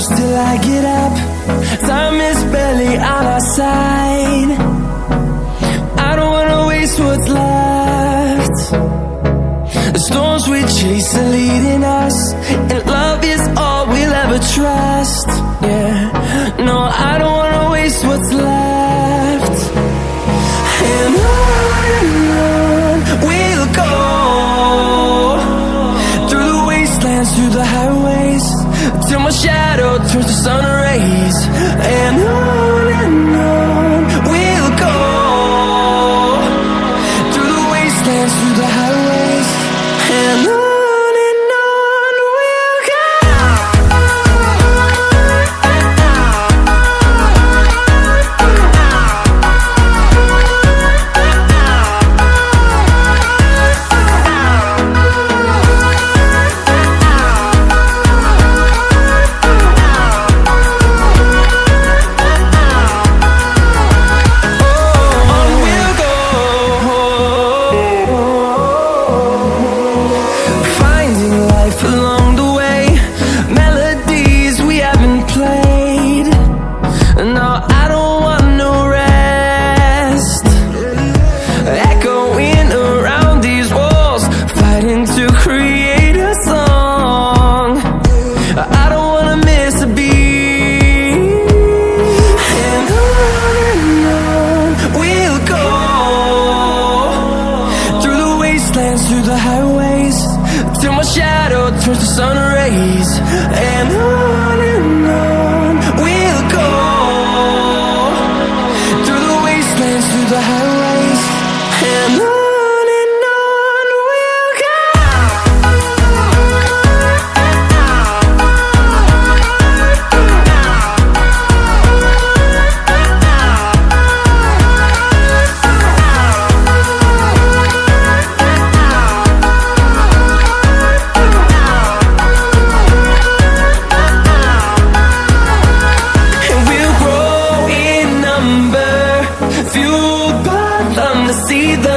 push till I get up. Time is barely on our side. I don't wanna waste what's left. The storms we chase are leading us, and love is all we'll ever trust. Yeah, no, I don't wanna waste what's left. And on we'll go, through the wastelands, through the highways, till my shadow turns to sun rays. And on we'll go, through the wastelands, through the highways, and on. Through the highways, till my shadow turns to sun rays. And on we'll go, through the wastelands, through the highways, and on. See the